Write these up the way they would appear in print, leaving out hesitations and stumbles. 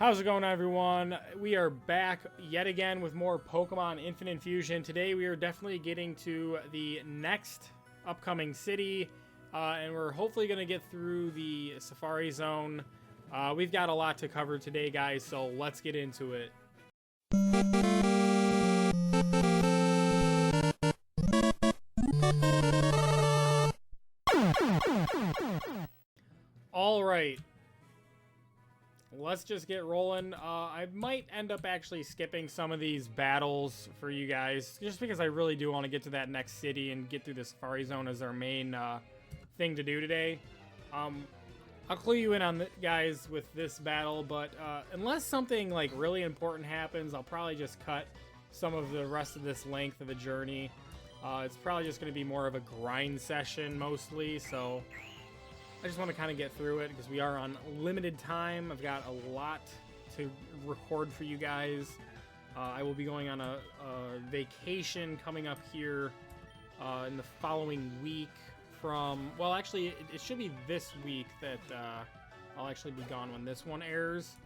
How's it going, everyone? We are back yet again with more Pokemon Infinite Fusion. Today we are definitely getting to the next upcoming city, and we're hopefully going to get through the Safari Zone. We've got a lot to cover today, guys, so let's get into it. All right. Let's just get rolling. I might end up actually skipping some of these battles for you guys, just because I really do want to get to that next city and get through the Safari Zone as our main thing to do today. I'll clue you in on guys with this battle, but unless something like really important happens, I'll probably just cut some of the rest of this length of the journey. It's probably just going to be more of a grind session mostly, so I just want to kind of get through it because we are on limited time. I've got a lot to record for you guys. I will be going on a vacation coming up here in the following week from, well, actually, it should be this week that I'll actually be gone when this one airs.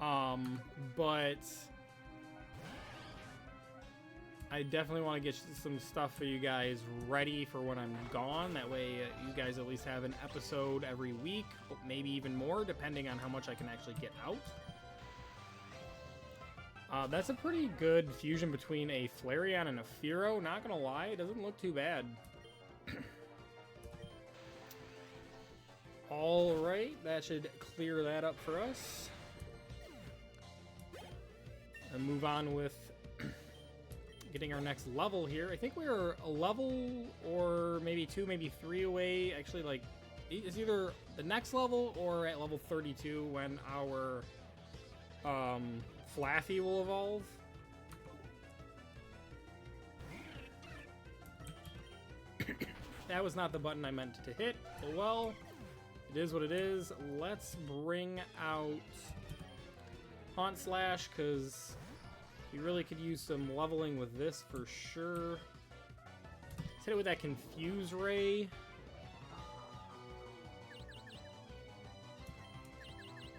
But I definitely want to get some stuff for you guys ready for when I'm gone. That way you guys at least have an episode every week, maybe even more, depending on how much I can actually get out. That's a pretty good fusion between a Flareon and a Fearow. Not gonna lie, it doesn't look too bad. Alright, that should clear that up for us. And move on with getting our next level here. I think we're a level or maybe 2, maybe 3 away. Actually, like, it's either the next level or at level 32 when our Flaffy will evolve. That was not the button I meant to hit. But well, it is what it is. Let's bring out Haunt Slash, because we really could use some leveling with this for sure. Let's hit it with that Confuse Ray.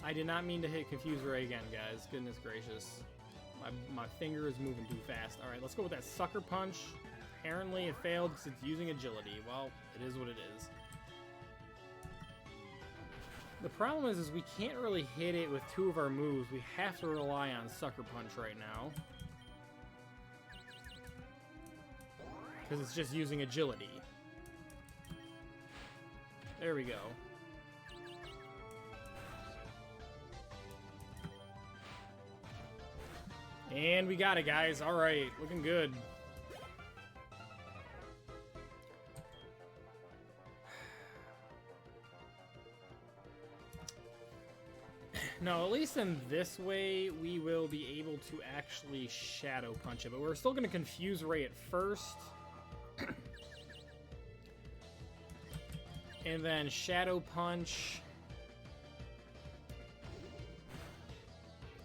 I did not mean to hit Confuse Ray again, guys. Goodness gracious. My finger is moving too fast. Alright, let's go with that Sucker Punch. Apparently it failed because it's using agility. Well, it is what it is. The problem is we can't really hit it with 2 of our moves. We have to rely on Sucker Punch right now, because it's just using agility. There we go. And we got it, guys. All right, looking good. No, at least in this way, we will be able to actually Shadow Punch it. But we're still going to Confuse Ray it first. And then Shadow Punch.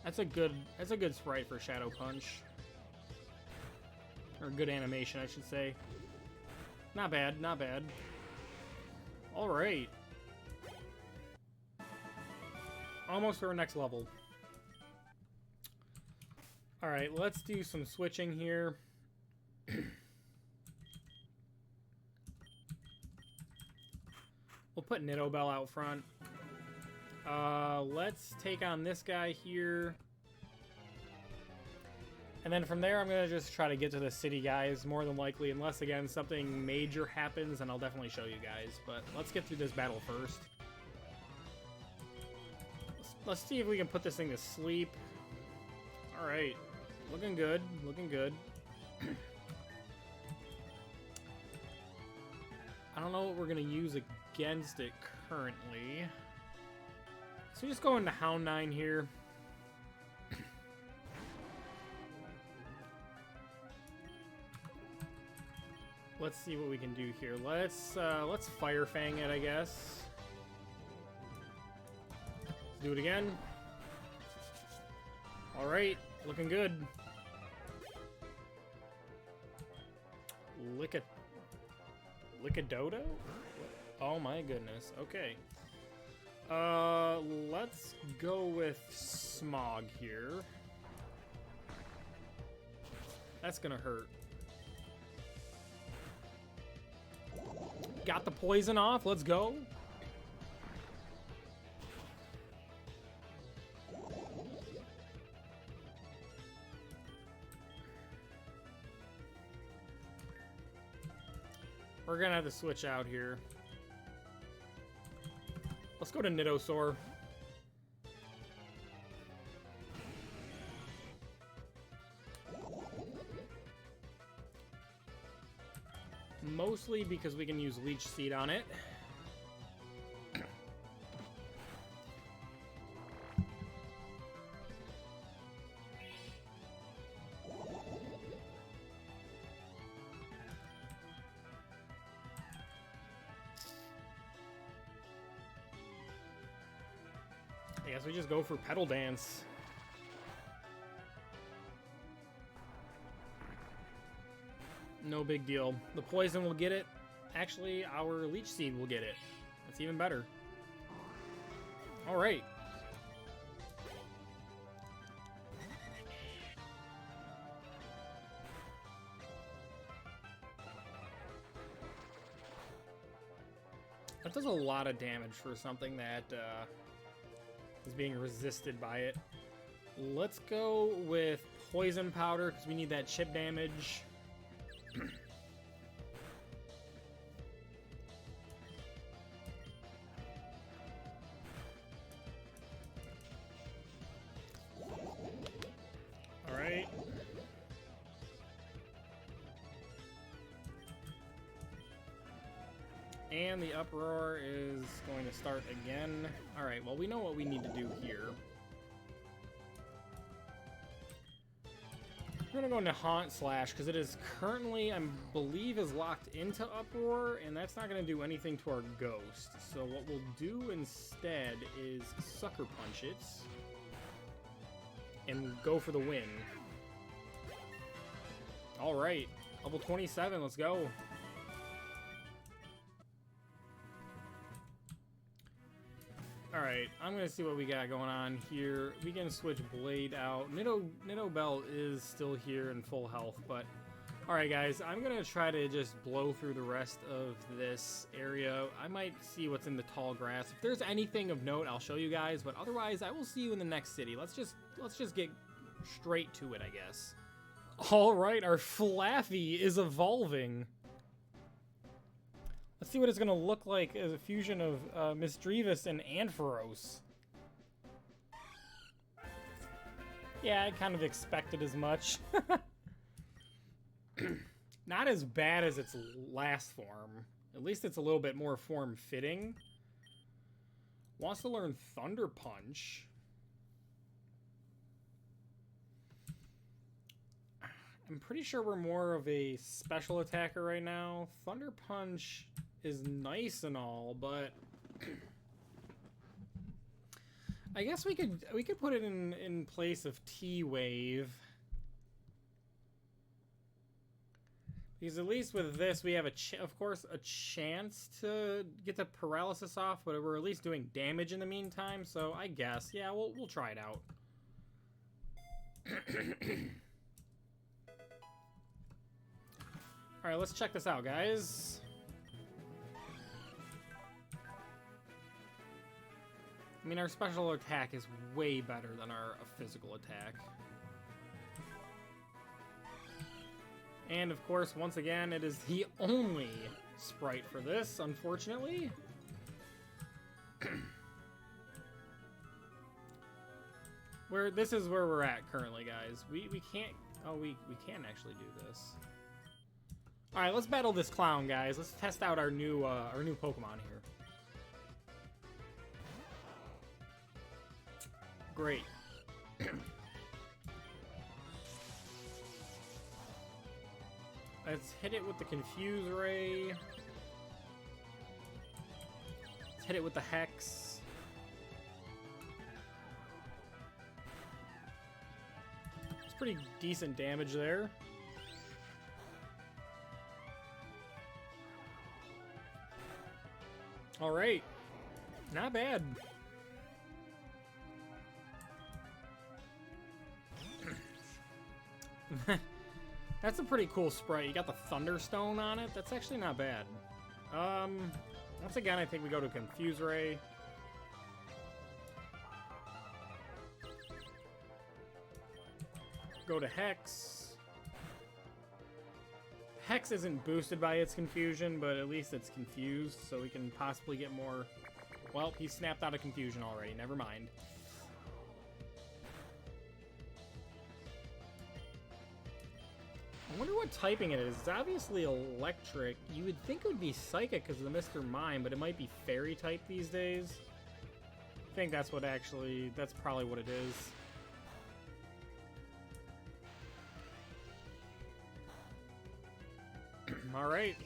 That's a good sprite for Shadow Punch. Or good animation, I should say. Not bad, not bad. Alright. Almost to our next level. Alright, let's do some switching here. We'll put Nidobell out front. Let's take on this guy here. And then from there, I'm going to just try to get to the city, guys, more than likely. Unless, again, something major happens, and I'll definitely show you guys. But let's get through this battle first. Let's see if we can put this thing to sleep. Alright. Looking good. Looking good. I don't know what we're going to use against it currently. So just go into Hound-9 here. Let's see what we can do here. Let's Fire Fang it, I guess. Do it again. Alright, looking good. Lick a Dodo? Oh my goodness. Okay. Let's go with Smog here. That's gonna hurt. Got the poison off, let's go. We're gonna have to switch out here. Let's go to Nidosaur. Mostly because we can use Leech Seed on it. I guess we just go for Petal Dance. No big deal. The poison will get it. Actually, our Leech Seed will get it. That's even better. Alright. That does a lot of damage for something that is being resisted by it. Let's go with Poison Powder because we need that chip damage. All right. And the Uproar is going to start again. All right, well, we know what we need to do here. We're gonna go into Haunt Slash because it is currently, I believe, is locked into Uproar, and that's not gonna do anything to our Ghost. So what we'll do instead is Sucker Punch it and go for the win. All right, level 27, let's go. Alright, I'm gonna see what we got going on here. We can switch Blade out. Nido Bell is still here in full health, but... Alright guys, I'm gonna try to just blow through the rest of this area. I might see what's in the tall grass. If there's anything of note, I'll show you guys, but otherwise, I will see you in the next city. Let's just get straight to it, I guess. Alright, our Flaffy is evolving. Let's see what it's going to look like as a fusion of Misdreavus and Ampharos. Yeah, I kind of expected as much. Not as bad as its last form. At least it's a little bit more form-fitting. Wants to learn Thunder Punch. I'm pretty sure we're more of a special attacker right now. Thunder Punch is nice and all, but I guess we could put it in place of T-Wave. Because at least with this, we have of course a chance to get the paralysis off, but we're at least doing damage in the meantime. So I guess, yeah, we'll try it out. All right, let's check this out, guys. I mean, our special attack is way better than our physical attack. And of course, once again, it is the only sprite for this, unfortunately. This is where we're at currently, guys. We can't, oh, we can actually do this. All right, let's battle this clown, guys. Let's test out our new Pokemon here. Great. Let's hit it with the Confuse Ray. Let's hit it with the Hex. It's pretty decent damage there. All right. Not bad. That's a pretty cool sprite. You got the Thunderstone on it. That's actually not bad. Once again, I think we go to Confuse Ray. Go to Hex. Hex isn't boosted by its confusion, but at least it's confused, so we can possibly get more... Well, he snapped out of confusion already. Never mind. I wonder what typing it is. It's obviously electric. You would think it would be psychic because of the Mr. Mime, but it might be fairy type these days. I think that's what actually... That's probably what it is. Alright.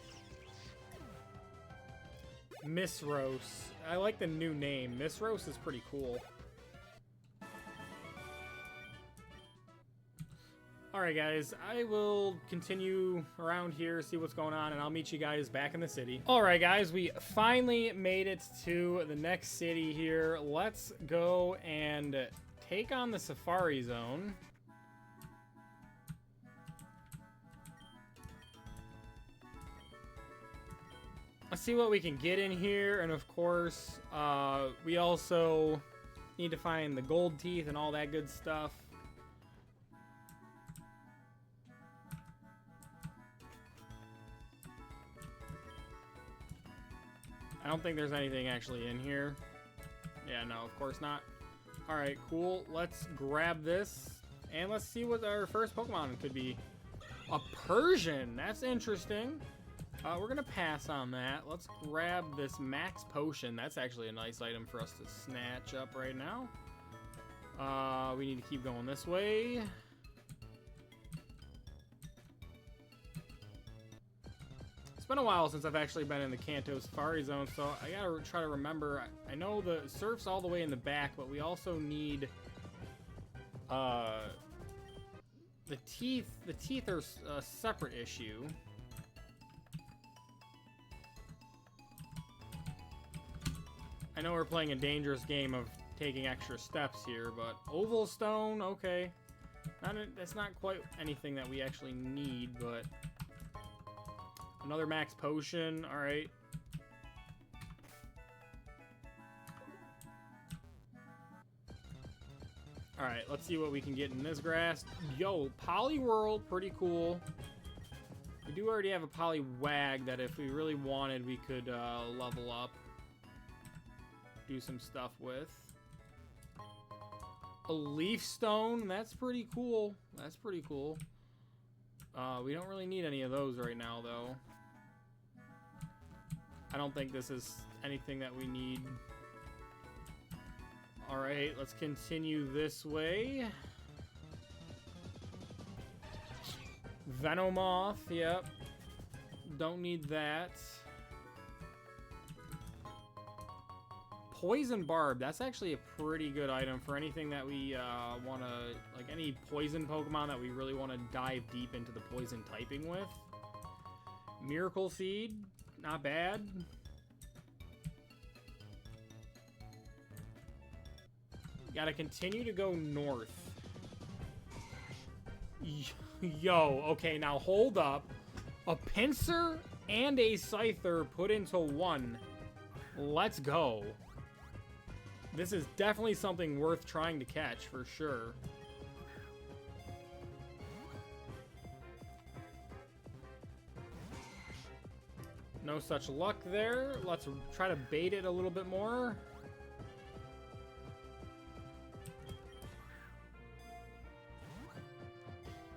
Miss Rose. I like the new name. Miss Rose is pretty cool. Alright guys, I will continue around here, see what's going on, and I'll meet you guys back in the city. Alright guys, we finally made it to the next city here. Let's go and take on the Safari Zone. Let's see what we can get in here, and of course, we also need to find the gold teeth and all that good stuff. I don't think there's anything actually in here. Yeah, no, of course not. Alright, cool. Let's grab this, and let's see what our first Pokemon could be. A Persian! That's interesting. We're gonna pass on that. Let's grab this Max Potion. That's actually a nice item for us to snatch up right now. We need to keep going this way. It's been a while since I've actually been in the Kanto Safari Zone, so I gotta try to remember. I know the surf's all the way in the back, but we also need the teeth. The teeth are a separate issue. I know we're playing a dangerous game of taking extra steps here, but Oval Stone, okay. That's not quite anything that we actually need, but another Max Potion, alright. Alright, let's see what we can get in this grass. Yo, Poliwhirl, pretty cool. We do already have a Poliwag that if we really wanted, we could level up. Do some stuff with. A Leaf Stone, that's pretty cool. That's pretty cool. We don't really need any of those right now, though. I don't think this is anything that we need. Alright, let's continue this way. Venomoth, yep. Don't need that. Poison Barb, that's actually a pretty good item for anything that we want to, like any poison Pokemon that we really want to dive deep into the poison typing with. Miracle Seed, not bad. Gotta continue to go north. Yo, okay, now hold up. A Pinsir and a Scyther put into one. Let's go. This is definitely something worth trying to catch, for sure. No such luck there. Let's try to bait it a little bit more.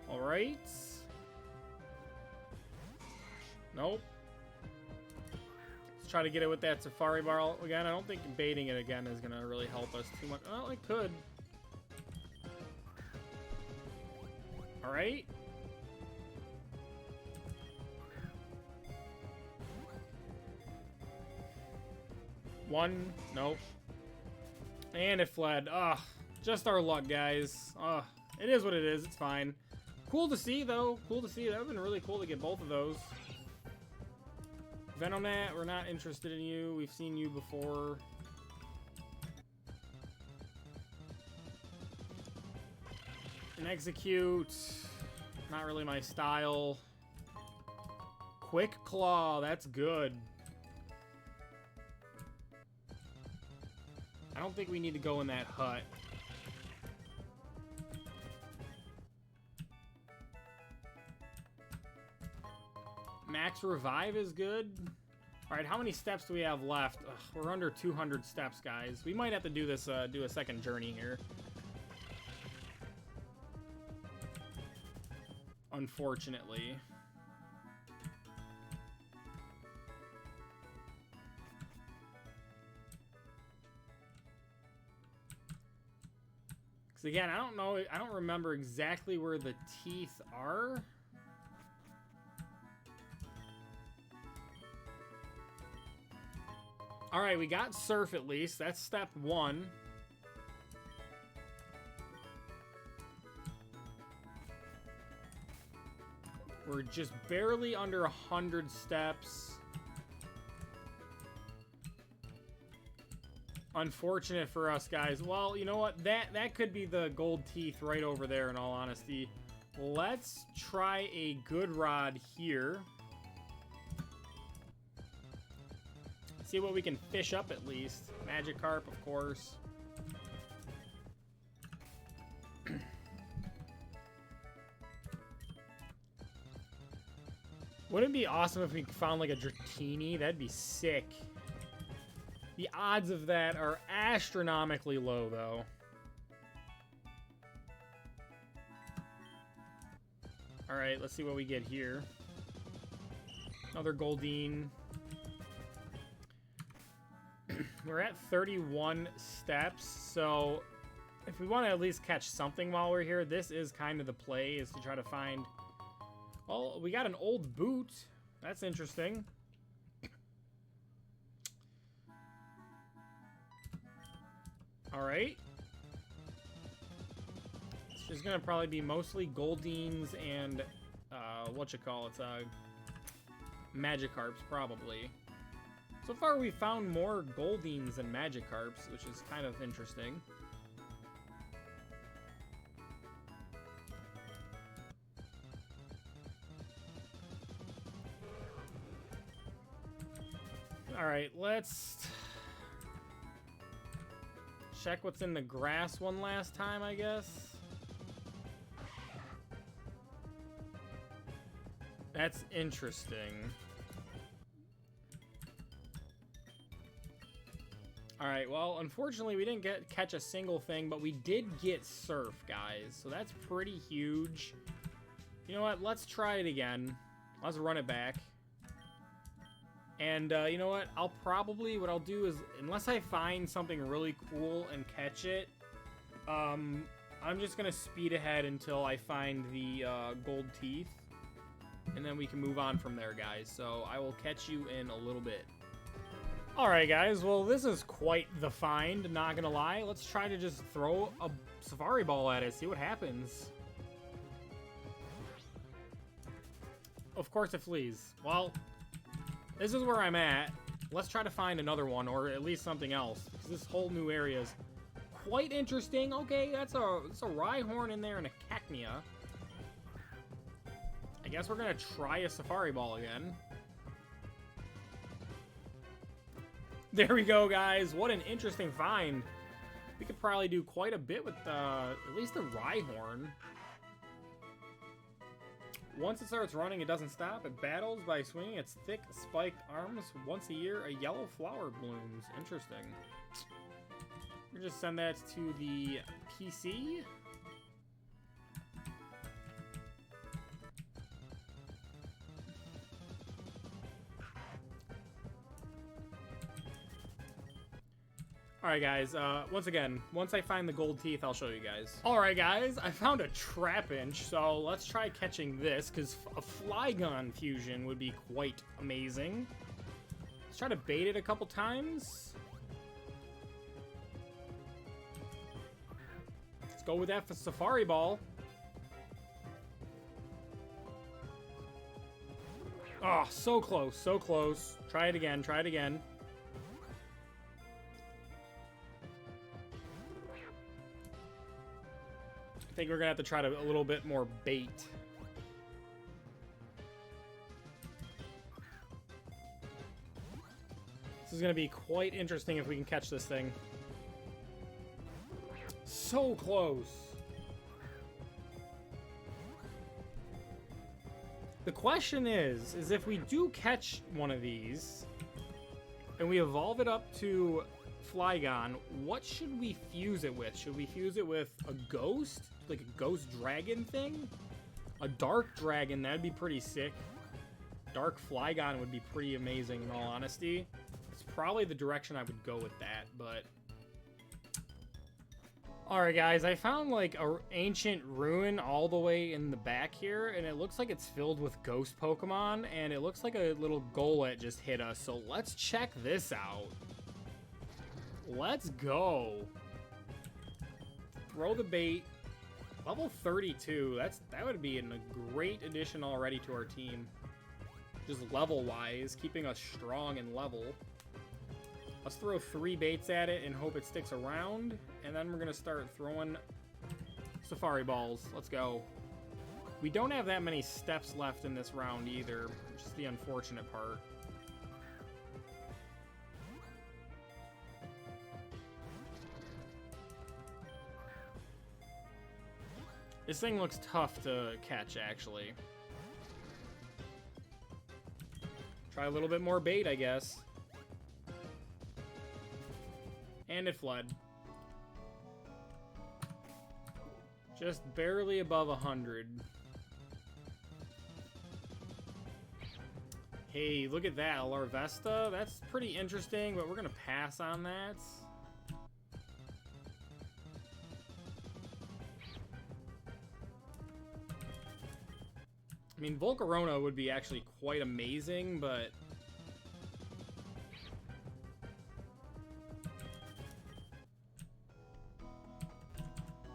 Alright. Nope. Try to get it with that Safari Ball again. I don't think baiting it again is gonna really help us too much. Well, it could. All right. One, nope. And it fled. Ugh, just our luck, guys. Ugh, it is what it is. It's fine. Cool to see, though. Cool to see. That would have been really cool to get both of those. Venomat, we're not interested in you. We've seen you before. And Execute. Not really my style. Quick Claw, that's good. I don't think we need to go in that hut. Max Revive is good. Alright, how many steps do we have left? Ugh, we're under 200 steps, guys. We might have to do this, do a second journey here. Unfortunately. Because again, I don't know, I don't remember exactly where the teeth are. Alright, we got Surf at least. That's step 1. We're just barely under 100 steps. Unfortunate for us, guys. Well, you know what? That could be the gold teeth right over there, in all honesty. Let's try a good rod here. See what we can fish up at least. Magikarp, of course. Wouldn't it be awesome if we found like a Dratini? That'd be sick. The odds of that are astronomically low, though. Alright, let's see what we get here. Another Goldeen. We're at 31 steps, so if we want to at least catch something while we're here, this is kind of the play, is to try to find... Well, we got an old boot. That's interesting. Alright. It's just gonna probably be mostly Goldeens and, Magikarps, probably. So far, we found more Goldeens than Magikarps, which is kind of interesting. Alright, let's check what's in the grass one last time, I guess. That's interesting. Alright, well, unfortunately, we didn't catch a single thing, but we did get Surf, guys. So that's pretty huge. You know what? Let's try it again. Let's run it back. And, you know what? What I'll do is, unless I find something really cool and catch it, I'm just going to speed ahead until I find the gold teeth. And then we can move on from there, guys. So I will catch you in a little bit. Alright, guys. Well, this is quite the find, not gonna lie. Let's try to just throw a Safari Ball at it, see what happens. Of course it flees. Well, this is where I'm at. Let's try to find another one, or at least something else. Because this whole new area is quite interesting. Okay, that's a Rhyhorn in there and a Cacnea. I guess we're gonna try a Safari Ball again. There we go, guys. What an interesting find. We could probably do quite a bit with at least the Rhyhorn. Once it starts running, it doesn't stop. It battles by swinging its thick, spiked arms. Once a year, a yellow flower blooms. Interesting. We'll just send that to the PC. Alright, guys, once I find the gold teeth, I'll show you guys. Alright, guys, I found a Trapinch, so let's try catching this, because a Flygon fusion would be quite amazing. Let's try to bait it a couple times. Let's go with that for Safari Ball. Oh, so close, so close. Try it again, try it again. I think we're gonna have to try a little bit more bait. is going to be quite interesting if we can catch this thing. So close. The question is if we do catch one of these and we evolve it up to Flygon, what should we fuse it with? Should we fuse it with a ghost? Like a ghost dragon thing? A dark dragon, that'd be pretty sick. Dark Flygon would be pretty amazing in all honesty. It's probably the direction I would go with that, but... Alright guys, I found like a ancient ruin all the way in the back here, and it looks like it's filled with ghost Pokemon, and it looks like a little Golett just hit us, so let's check this out. Let's go. Throw the bait. Level 32, that would be a great addition already to our team. Just level-wise, keeping us strong and level. Let's throw 3 baits at it and hope it sticks around. And then we're going to start throwing Safari Balls. Let's go. We don't have that many steps left in this round either, which is the unfortunate part. This thing looks tough to catch, actually. Try a little bit more bait, I guess. And it fled. Just barely above 100. Hey, look at that, Larvesta. That's pretty interesting, but we're gonna pass on that. I mean, Volcarona would be actually quite amazing, but...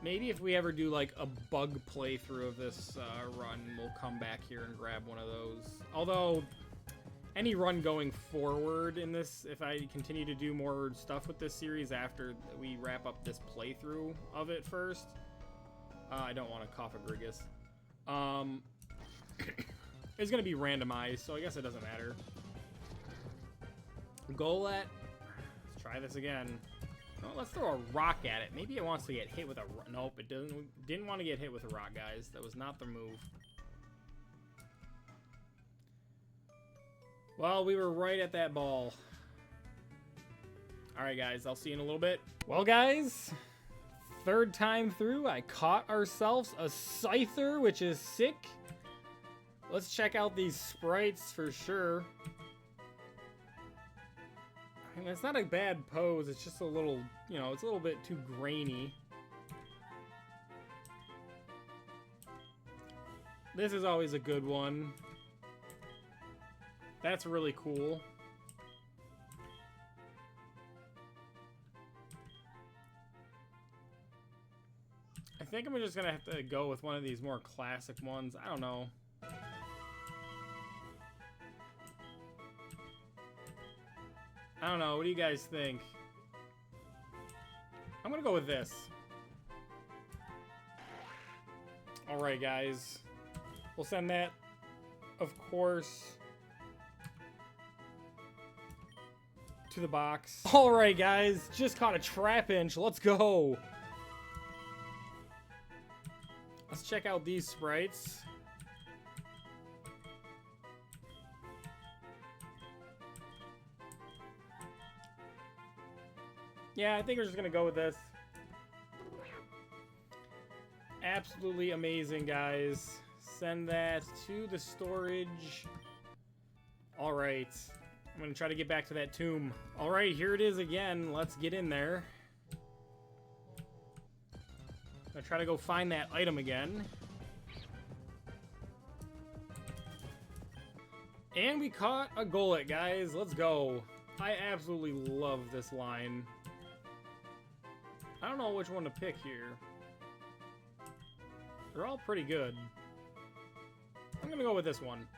maybe if we ever do, like, a bug playthrough of this run, we'll come back here and grab one of those. Although, any run going forward in this, if I continue to do more stuff with this series after we wrap up this playthrough of it first... I don't want to cough a Grigus. It's going to be randomized, so I guess it doesn't matter. Golett. Let's try this again. Oh, let's throw a rock at it. Maybe it wants to get hit with a... nope, it didn't want to get hit with a rock, guys. That was not the move. Well, we were right at that ball. Alright, guys. I'll see you in a little bit. Well, guys, 3rd time through, I caught ourselves a Scyther, which is sick. Let's check out these sprites for sure. I mean, it's not a bad pose. It's just a little, you know, it's a little bit too grainy. This is always a good one. That's really cool. I think I'm just gonna have to go with one of these more classic ones. I don't know. I don't know. What do you guys think? I'm gonna go with this. Alright, guys. We'll send that, of course, to the box. Alright, guys. Just caught a Trapinch. Let's go. Let's check out these sprites. Yeah, I think we're just gonna go with this. Absolutely amazing, guys. Send that to the storage. Alright. I'm gonna try to get back to that tomb. Alright, here it is again. Let's get in there. I'm gonna try to go find that item again. And we caught a Golett, guys. Let's go. I absolutely love this line. I don't know which one to pick here. They're all pretty good. I'm gonna go with this one.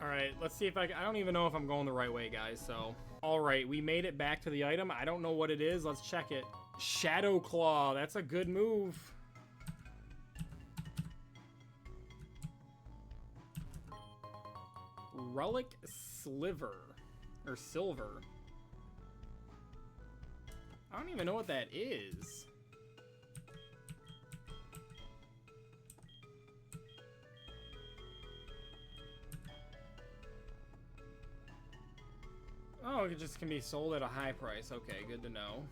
Alright, let's see if I don't even know if I'm going the right way, guys, so. Alright, we made it back to the item. I don't know what it is. Let's check it. Shadow Claw. That's a good move. Relic Sliver. Or Silver. I don't even know what that is. Oh, it just can be sold at a high price. Okay, good to know.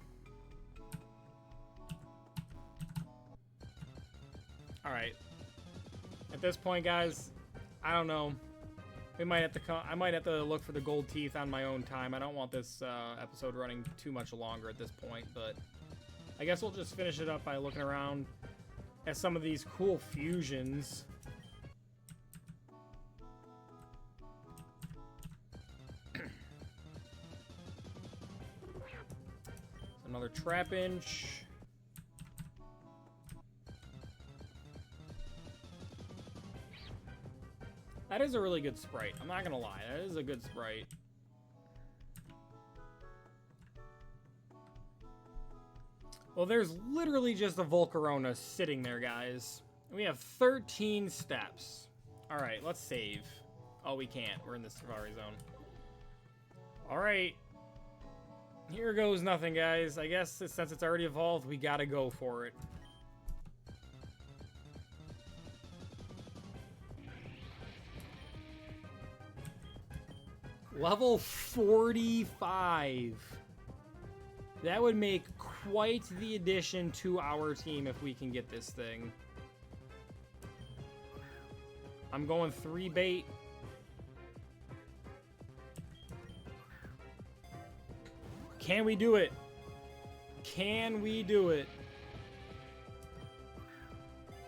Alright. At this point, guys, I don't know. We might have to I might have to look for the gold teeth on my own time. I don't want this episode running too much longer at this point, but I guess we'll just finish it up by looking around at some of these cool fusions. Another Trapinch. That is a really good sprite. I'm not gonna lie. That is a good sprite. Well, there's literally just a Volcarona sitting there, guys. We have 13 steps. Alright, let's save. Oh, we can't. We're in the Safari Zone. Alright. Here goes nothing, guys. I guess since it's already evolved, we gotta go for it. Level 45. That would make quite the addition to our team if we can get this thing. I'm going 3 bait. Can we do it? Can we do it?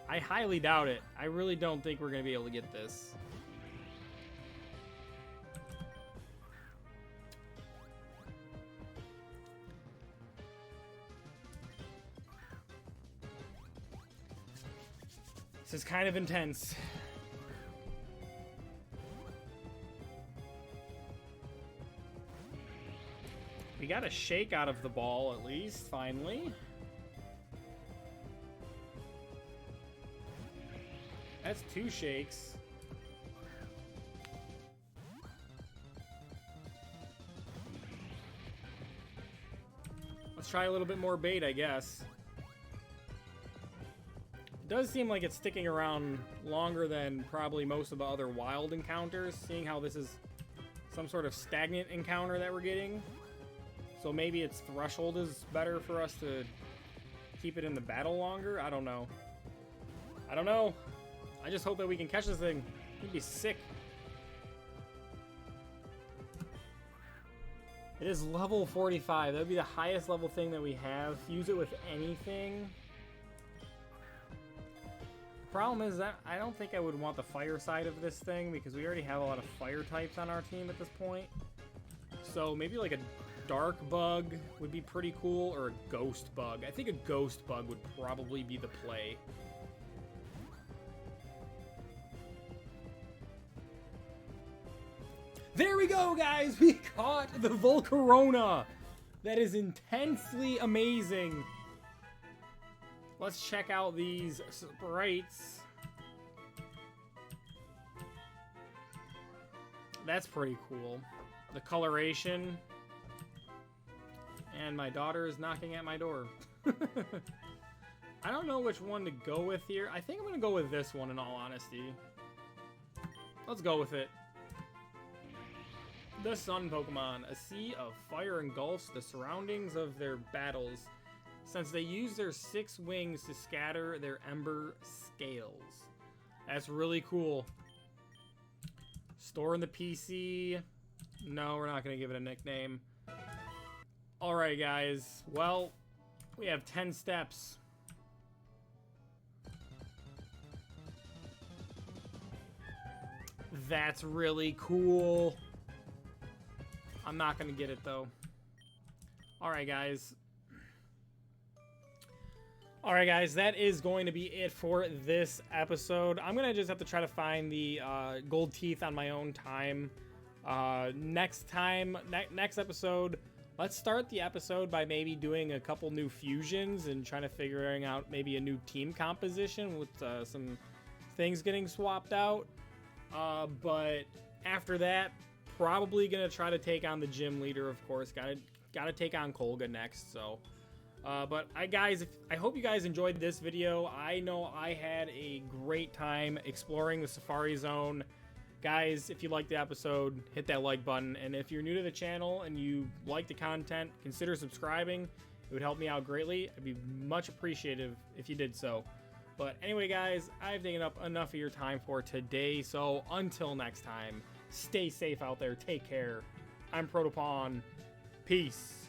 I highly doubt it. I really don't think we're going to be able to get this. This is kind of intense. We got a shake out of the ball, at least, finally. That's 2 shakes. Let's try a little bit more bait, I guess. It does seem like it's sticking around longer than probably most of the other wild encounters, seeing how this is some sort of stagnant encounter that we're getting. So maybe its threshold is better for us to keep it in the battle longer? I don't know. I don't know. I just hope that we can catch this thing. It'd be sick. It is level 45. That would be the highest level thing that we have. Use it with anything. Problem is that I don't think I would want the fire side of this thing because we already have a lot of fire types on our team at this point. So maybe like a dark bug would be pretty cool, or a ghost bug. I think a ghost bug would probably be the play. There we go, guys! We caught the Volcarona! That is intensely amazing. Let's check out these sprites. That's pretty cool. The coloration. And my daughter is knocking at my door. I don't know which one to go with here. I think I'm going to go with this one, in all honesty. Let's go with it. The Sun Pokemon. A sea of fire engulfs the surroundings of their battles, since they use their 6 wings to scatter their ember scales. That's really cool. Store in the PC. No, we're not going to give it a nickname. Alright, guys. Well, we have 10 steps. That's really cool. I'm not going to get it, though. Alright, guys. Alright, guys. That is going to be it for this episode. I'm going to just have to try to find the gold teeth on my own time. Next episode, let's start the episode by maybe doing a couple new fusions and trying to figuring out maybe a new team composition with some things getting swapped out. But After that, probably gonna try to take on the gym leader, of course. Gotta take on Kolga next. So, but I hope you guys enjoyed this video. I know I had a great time exploring the Safari Zone. Guys, if you liked the episode, hit that like button. And if you're new to the channel and you like the content, consider subscribing. It would help me out greatly. I'd be much appreciative if you did so. But anyway, guys, I've taken up enough of your time for today. So until next time, stay safe out there. Take care. I'm Protopon. Peace.